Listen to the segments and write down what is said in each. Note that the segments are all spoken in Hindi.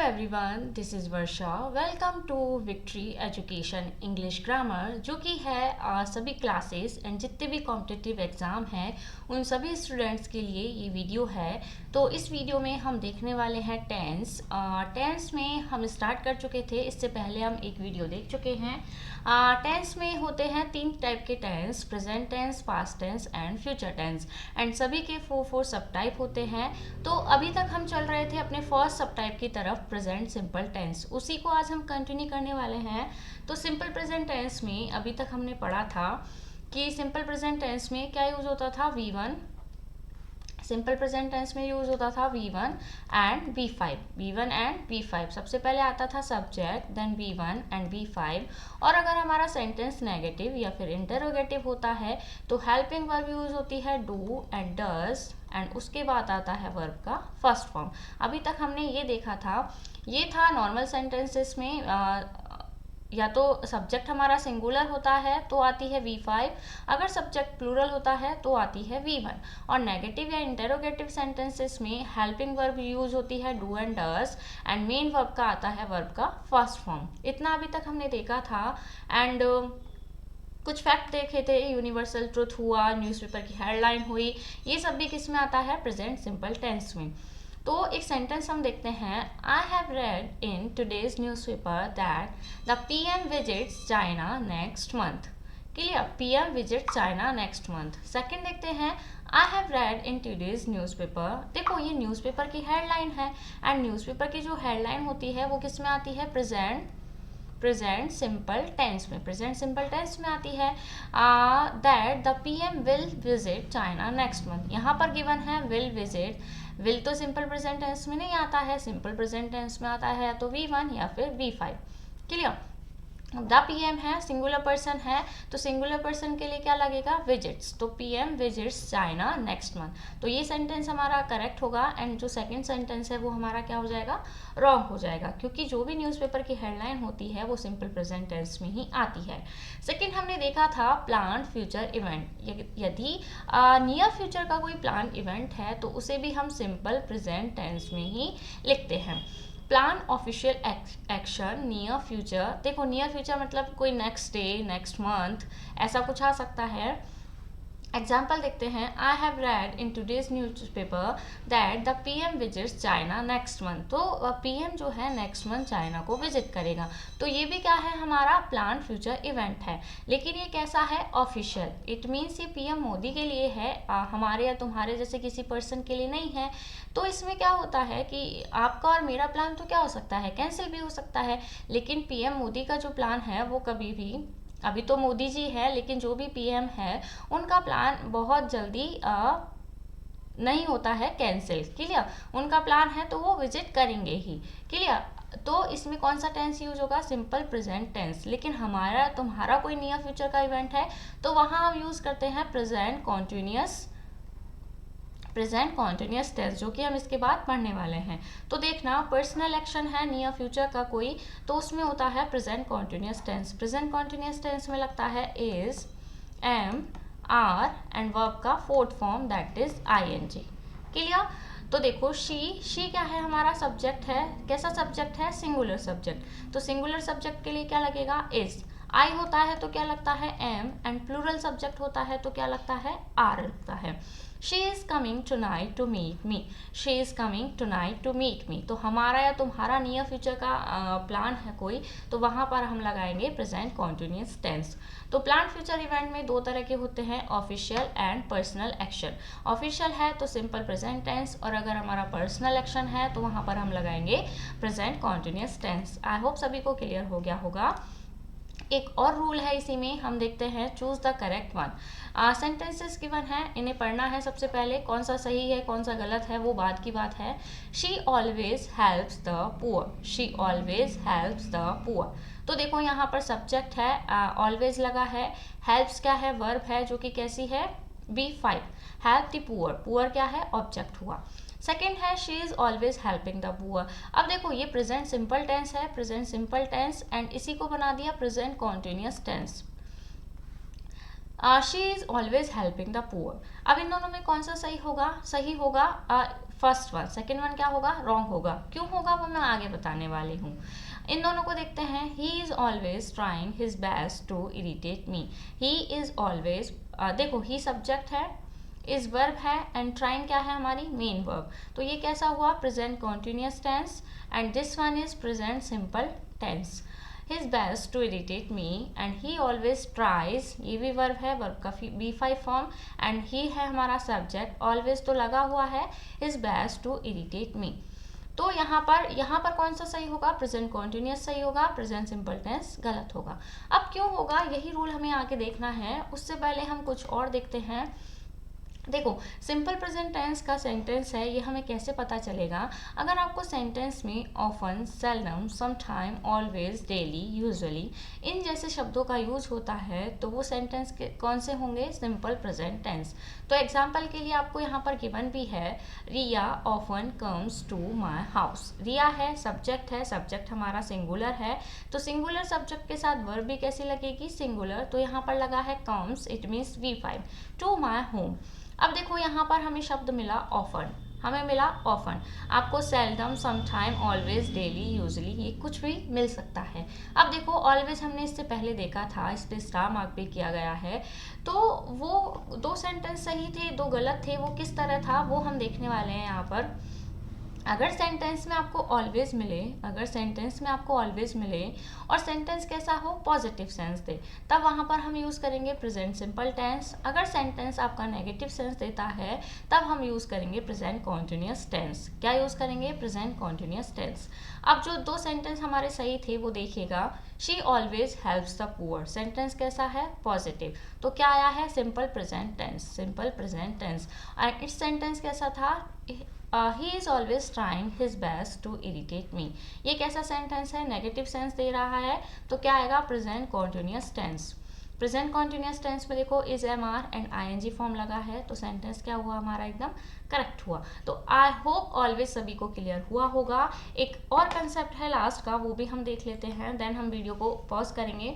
Everyone, this is Varsha. Welcome to Victory Education English grammar, जो कि है सभी क्लासेस एंड जितने भी कॉम्पिटिटिव एग्ज़ाम हैं उन सभी स्टूडेंट्स के लिए ये वीडियो है। तो इस वीडियो में हम देखने वाले हैं टेंस। टेंस में हम स्टार्ट कर चुके थे, इससे पहले हम एक वीडियो देख चुके हैं। टेंस में होते हैं 3 टाइप के tense: present tense, past tense and future tense, and सभी के 4 सब टाइप होते हैं। तो अभी तक हम चल रहे थे अपने फर्स्ट सब टाइप की तरफ, प्रेजेंट सिंपल टेंस। उसी को आज हम कंटिन्यू करने वाले हैं। तो सिंपल प्रेजेंट टेंस में अभी तक हमने पढ़ा था कि सिंपल प्रेजेंट टेंस में क्या यूज होता था, V1। सिंपल प्रेजेंट टेंस में यूज होता था V1 and V5। V1 and V5 सबसे पहले आता था subject, then V1 and V5। और अगर हमारा सेंटेंस नेगेटिव या फिर इंटरोगेटिव होता है तो हेल्पिंग वर्ब यूज होती है डू एंड डज, एंड उसके बाद आता है वर्ब का फर्स्ट फॉर्म। अभी तक हमने ये देखा था, ये था नॉर्मल सेंटेंसेस में या तो सब्जेक्ट हमारा सिंगुलर होता है तो आती है V5, अगर सब्जेक्ट प्लूरल होता है तो आती है V1। और नेगेटिव या इंटरोगेटिव सेंटेंसेस में हेल्पिंग वर्ब यूज होती है do and does, and main verb का आता है वर्ब का फर्स्ट फॉर्म। इतना अभी तक हमने देखा था। एंड कुछ फैक्ट देखे थे, यूनिवर्सल ट्रुथ हुआ, न्यूज़पेपर की हेडलाइन हुई, ये सब भी किस में आता है, प्रेजेंट सिंपल टेंस में। तो एक सेंटेंस हम देखते हैं, I have read in today's newspaper that the PM visits China next month. Clear, PM visit China next month. Second देखते हैं, I have read in today's newspaper. देखो ये न्यूज़पेपर की हेडलाइन है, एंड न्यूज़पेपर की जो हेडलाइन होती है वो किस में आती है, प्रेजेंट सिंपल टेंस में। प्रेजेंट सिंपल टेंस में आती है that the PM will visit China next month. यहाँ पर गिवन है विल विजिट। विल तो सिंपल प्रेजेंट टेंस में नहीं आता है, सिंपल प्रेजेंट टेंस में आता है या तो V1 या फिर V5। क्लियर। द PM है, सिंगुलर पर्सन है, तो सिंगुलर पर्सन के लिए क्या लगेगा, विजिट्स। तो PM visits China next month. तो ये सेंटेंस हमारा करेक्ट होगा, एंड जो सेकंड सेंटेंस है वो हमारा क्या हो जाएगा, रॉन्ग हो जाएगा, क्योंकि जो भी न्यूज़पेपर की हेडलाइन होती है वो सिंपल प्रेजेंट टेंस में ही आती है। सेकेंड हमने देखा था प्लान फ्यूचर इवेंट। यदि नियर फ्यूचर का कोई प्लान इवेंट है तो उसे भी हम सिंपल प्रेजेंट टेंस में ही लिखते हैं। Plan official action near future. देखो नियर फ्यूचर मतलब कोई नेक्स्ट डे, नेक्स्ट मंथ, ऐसा कुछ आ सकता है। एग्जाम्पल देखते हैं, I have read in today's newspaper that the PM visits China next month. तो PM जो है नेक्स्ट मंथ चाइना को विजिट करेगा। तो ये भी क्या है, हमारा प्लान फ्यूचर इवेंट है, लेकिन ये कैसा है, ऑफिशियल। इट मीन्स ये PM मोदी के लिए है, हमारे या तुम्हारे जैसे किसी पर्सन के लिए नहीं है। तो इसमें क्या होता है कि आपका और मेरा प्लान तो क्या हो सकता है, कैंसिल भी हो सकता है, लेकिन PM मोदी का जो प्लान है वो कभी भी, अभी तो मोदी जी है लेकिन जो भी PM है उनका प्लान बहुत जल्दी नहीं होता है कैंसिल। क्लियर, उनका प्लान है तो वो विजिट करेंगे ही। क्लियर। तो इसमें कौन सा टेंस यूज होगा, सिंपल प्रेजेंट टेंस। लेकिन हमारा तुम्हारा कोई नियर फ्यूचर का इवेंट है तो वहाँ हम यूज करते हैं प्रेजेंट कॉन्टिन्यूस टेंस, जो कि हम इसके बाद पढ़ने वाले हैं। तो देखना, पर्सनल एक्शन है नियर फ्यूचर का कोई, तो उसमें होता है present continuous tense. Present continuous tense में लगता है is, am, are, and verb का fourth form that is ING। Clear. तो देखो शी क्या है, हमारा सब्जेक्ट है। कैसा सब्जेक्ट है, सिंगुलर सब्जेक्ट। तो सिंगुलर सब्जेक्ट के लिए क्या लगेगा, इज। आई होता है तो क्या लगता है, एम, एंड प्लूरल सब्जेक्ट होता है तो क्या लगता है, आर लगता है। She is coming tonight to meet me. She is coming tonight to meet me. तो हमारा या तुम्हारा नियर फ्यूचर का प्लान है कोई, तो वहाँ पर हम लगाएंगे प्रेजेंट कॉन्टिन्यूस टेंस। तो प्लान फ्यूचर इवेंट में 2 तरह के होते हैं, official and personal action. Official है तो सिंपल प्रेजेंट टेंस, और अगर हमारा पर्सनल एक्शन है तो वहाँ पर हम लगाएंगे present continuous tense. I hope सभी को क्लियर हो गया होगा। एक और रूल है इसी में, हम देखते हैं, choose the correct one. Sentences given है, इन्हें पढ़ना है सबसे पहले, कौन सा सही है कौन सा गलत है वो बाद की बात है। She always helps the poor. She always helps the poor. तो देखो यहाँ पर सब्जेक्ट है, ऑलवेज लगा है, हेल्प्स क्या है, वर्ब है जो कि कैसी है, B5। Help the poor, poor क्या है, ऑब्जेक्ट हुआ। सेकेंड है, she is always helping the poor. अब देखो ये प्रेजेंट सिंपल टेंस है, प्रेजेंट सिंपल टेंस, एंड इसी को बना दिया present continuous tense. She is always helping the poor. अब इन दोनों में कौन सा सही होगा फर्स्ट वन। सेकेंड वन क्या होगा, रॉन्ग होगा। क्यों होगा वो मैं आगे बताने वाली हूँ। इन दोनों को देखते हैं। He is always trying his best to irritate me. He is always, देखो ही सब्जेक्ट है, इज वर्ब है, एंड ट्राइंग क्या है हमारी मेन वर्ब। तो ये कैसा हुआ, present continuous tense, and this one is present simple tense. his best to irritate me and he always tries, ये भी वर्ब है, वर्ब का B5 फॉर्म, एंड ही है हमारा सब्जेक्ट, ऑलवेज तो लगा हुआ है, his best to irritate me। तो यहाँ पर कौन सा सही होगा, प्रेजेंट कॉन्टिन्यूस सही होगा, प्रेजेंट सिंपल टेंस गलत होगा। अब क्यों होगा, यही रूल हमें आगे देखना है। उससे पहले हम कुछ और देखते हैं। देखो सिंपल प्रेजेंट टेंस का सेंटेंस है, ये हमें कैसे पता चलेगा। अगर आपको सेंटेंस में often, seldom, sometime, always, daily, usually in जैसे शब्दों का यूज होता है तो वो सेंटेंस के कौन से होंगे, सिंपल प्रेजेंट टेंस। तो एग्जाम्पल के लिए आपको यहाँ पर गिवन भी है, Riya often comes to my house. Riya है, सब्जेक्ट हमारा सिंगुलर है, तो सिंगुलर सब्जेक्ट के साथ वर्ब भी कैसी लगेगी, सिंगुलर। तो यहाँ पर लगा है comes, it means V5, to my home. अब देखो यहाँ पर हमें शब्द मिला ऑफन, आपको seldom, sometime, always, daily, usually ये कुछ भी मिल सकता है। अब देखो ऑलवेज हमने इससे पहले देखा था, इस पे स्टार मार्क भी किया गया है। तो वो 2 सेंटेंस सही थे, 2 गलत थे। वो किस तरह था वो हम देखने वाले हैं यहाँ पर। अगर सेंटेंस में आपको ऑलवेज मिले और सेंटेंस कैसा हो, पॉजिटिव सेंस दे, तब वहाँ पर हम यूज़ करेंगे प्रेजेंट सिंपल टेंस। अगर सेंटेंस आपका नेगेटिव सेंस देता है तब हम यूज़ करेंगे प्रेजेंट कॉन्टिन्यूस टेंस। क्या यूज़ करेंगे, प्रेजेंट कॉन्टिन्यूस टेंस। अब जो 2 सेंटेंस हमारे सही थे वो देखिएगा। She always helps the poor, sentence कैसा है, पॉजिटिव, तो क्या आया है, सिंपल प्रेजेंट टेंस। एंड इस सेंटेंस कैसा था, he is always trying his best to irritate me. ये कैसा सेंटेंस है, नेगेटिव सेंस दे रहा है, तो क्या आएगा, present continuous tense. Present continuous tense में देखो is, am, are and ING form लगा है, तो सेंटेंस क्या हुआ हमारा, एकदम करेक्ट हुआ। तो आई होप ऑलवेज सभी को क्लियर हुआ होगा। एक और कंसेप्ट है लास्ट का, वो भी हम देख लेते हैं, देन हम वीडियो को पॉज करेंगे।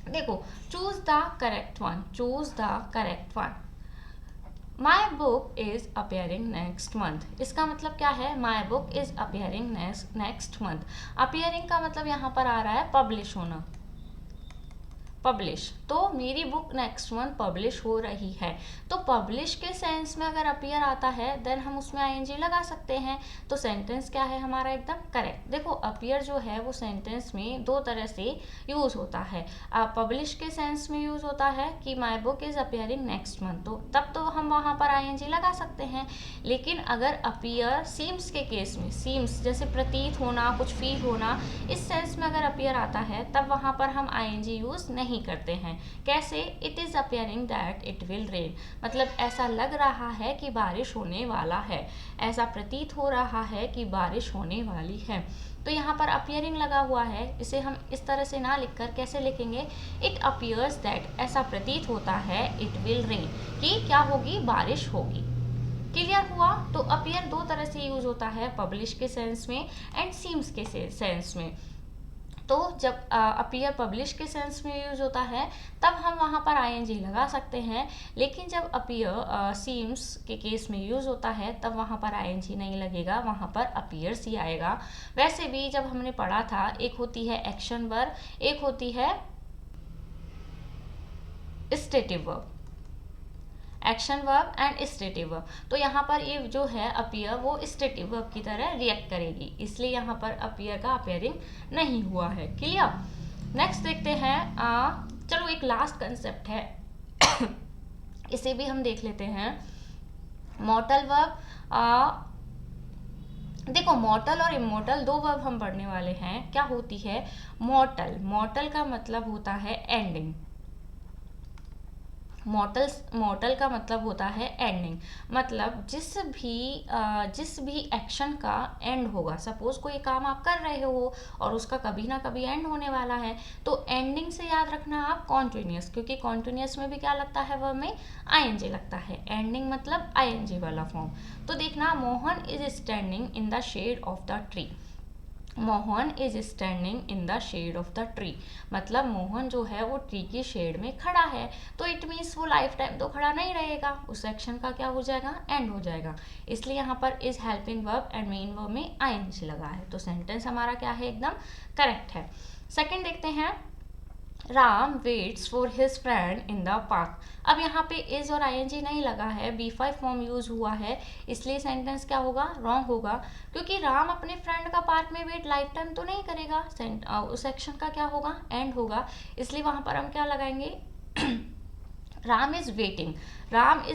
देखो choose the correct one. My book is appearing next month. इसका मतलब क्या है, my book is appearing next month. Appearing का मतलब यहाँ पर आ रहा है पब्लिश होना, तो मेरी बुक नेक्स्ट मंथ पब्लिश हो रही है। तो पब्लिश के सेंस में अगर अपीयर आता है देन हम उसमें ING लगा सकते हैं, तो सेंटेंस क्या है हमारा, एकदम करेक्ट। देखो अपीयर जो है वो सेंटेंस में 2 तरह से यूज़ होता है। पब्लिश के सेंस में यूज़ होता है कि my book is appearing next month, तो तब तो हम वहाँ पर ING लगा सकते हैं। लेकिन अगर अपीयर सीम्स के केस में, सीम्स जैसे प्रतीत होना, कुछ फील होना, इस सेंस में अगर अपीयर आता है तब वहाँ पर हम ING यूज़ नहीं करते हैं। कैसे, it is appearing that it will rain, मतलब ऐसा लग रहा है कि बारिश होने वाला है, ऐसा प्रतीत हो रहा है कि बारिश होने वाली है। तो यहाँ पर अपियरिंग लगा हुआ है, इसे हम इस तरह से ना लिखकर कैसे लिखेंगे, इट अपियर्स दैट, ऐसा प्रतीत होता है, इट विल रेन, कि क्या होगी, बारिश होगी। क्लियर हुआ। तो अपियर 2 तरह से यूज होता है, पब्लिश के सेंस में एंड सीम्स के सेंस में। तो जब अपीयर पब्लिश के सेंस में यूज होता है तब हम वहाँ पर ING लगा सकते हैं, लेकिन जब अपीयर सीम्स के केस में यूज होता है तब वहाँ पर ING नहीं लगेगा, वहाँ पर अपीयर्स ही आएगा। वैसे भी जब हमने पढ़ा था, एक होती है एक्शन वर्ब, एक होती है stative verb, action verb and stative verb. तो यहाँ पर ये जो है अपीयर वो स्टेटिव वर्ब की तरह रिएक्ट करेगी, इसलिए यहाँ पर अपीयर का अपीयरिंग नहीं हुआ है। क्लियर। नेक्स्ट देखते हैं, चलो एक लास्ट कंसेप्ट है इसे भी हम देख लेते हैं। मॉर्टल वर्ब, देखो मॉर्टल और इमॉर्टल 2 वर्ब हम पढ़ने वाले हैं। क्या होती है मॉर्टल का मतलब होता है एंडिंग, मॉर्टल का मतलब होता है एंडिंग, मतलब जिस भी एक्शन का एंड होगा। सपोज कोई काम आप कर रहे हो और उसका कभी ना कभी एंड होने वाला है, तो एंडिंग से याद रखना आप कॉन्टिन्यूस, क्योंकि कॉन्टिन्यूस में भी क्या लगता है, वर्ब में ING लगता है। एंडिंग मतलब ING वाला फॉर्म। तो देखना, Mohan is standing in the shade of the tree. Mohan is standing in the shade of the tree, मतलब मोहन जो है वो ट्री की शेड में खड़ा है। तो इट मीन्स वो लाइफ टाइम तो खड़ा नहीं रहेगा, उस एक्शन का क्या हो जाएगा, एंड हो जाएगा। इसलिए यहाँ पर is helping verb and main verb में आईएनजी लगा है, तो सेंटेंस हमारा क्या है, एकदम करेक्ट है। सेकंड देखते हैं, Ram waits for his friend in the park. अब यहाँ पे इज और आईएनजी नहीं लगा है, बी5 फॉर्म यूज हुआ है, इसलिए सेंटेंस क्या होगा, रॉन्ग होगा, क्योंकि राम अपने फ्रेंड का पार्क में वेट लाइफ टाइम तो नहीं करेगा, उस एक्शन का क्या होगा, एंड होगा, इसलिए वहां पर हम क्या लगाएंगे Ram is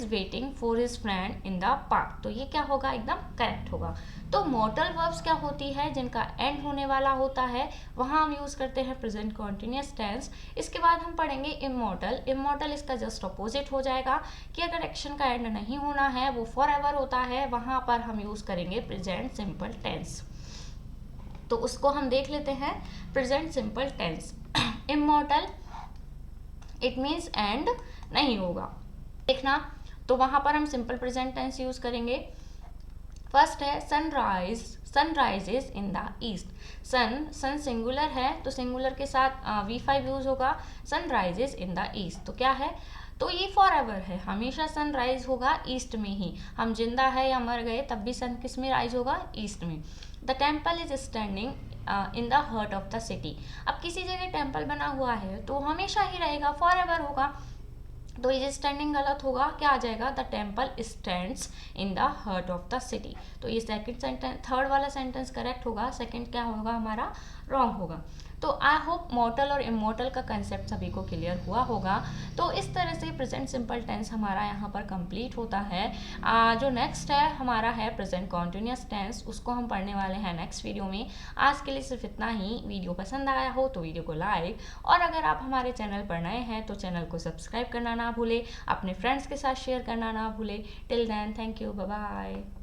waiting for his friend in the park, तो ये क्या होगा, एकदम करेक्ट होगा। तो मॉडल वर्ब्स क्या होती है, जिनका एंड होने वाला होता है, वहां हम यूज करते हैं प्रेजेंट कॉन्टिन्यूअस टेंस। इसके बाद हम पढ़ेंगे इमॉर्टल इसका जस्ट अपोजिट हो जाएगा, कि अगर एक्शन का एंड नहीं होना है, वो फॉर एवर होता है, वहां पर हम यूज करेंगे प्रेजेंट सिंपल टेंस। तो उसको हम देख लेते हैं, present simple tense. Immortal it means end नहीं होगा, देखना, तो वहां पर हम सिंपल प्रेजेंट टेंस यूज करेंगे। फर्स्ट है sunrises in the east. Sun singular है, तो सिंगुलर के साथ V5 यूज होगा, सनराइजेज इन द ईस्ट, तो क्या है, तो ये फॉर एवर है, हमेशा सनराइज होगा ईस्ट में ही, हम जिंदा है या मर गए तब भी सन किस में राइज होगा, ईस्ट में। The temple is standing in the heart of the city. अब किसी जगह टेम्पल बना हुआ है तो हमेशा ही रहेगा, फॉर एवर होगा, तो ये स्टैंडिंग गलत होगा, क्या आ जाएगा, the temple stands in the heart of the city. तो ये सेकंड सेंटेंस, थर्ड वाला सेंटेंस करेक्ट होगा, सेकंड क्या होगा हमारा, रॉन्ग होगा। तो आई होप मॉर्टल और इमॉर्टल का कंसेप्ट सभी को क्लियर हुआ होगा। तो इस तरह से प्रेजेंट सिंपल टेंस हमारा यहाँ पर कंप्लीट होता है। जो नेक्स्ट है हमारा है प्रेजेंट कॉन्टिन्यूअस टेंस, उसको हम पढ़ने वाले हैं नेक्स्ट वीडियो में। आज के लिए सिर्फ इतना ही। वीडियो पसंद आया हो तो वीडियो को लाइक, और अगर आप हमारे चैनल पर नए हैं तो चैनल को सब्सक्राइब करना ना भूले, अपने फ्रेंड्स के साथ शेयर करना ना भूले। Till then, thank you, bye bye.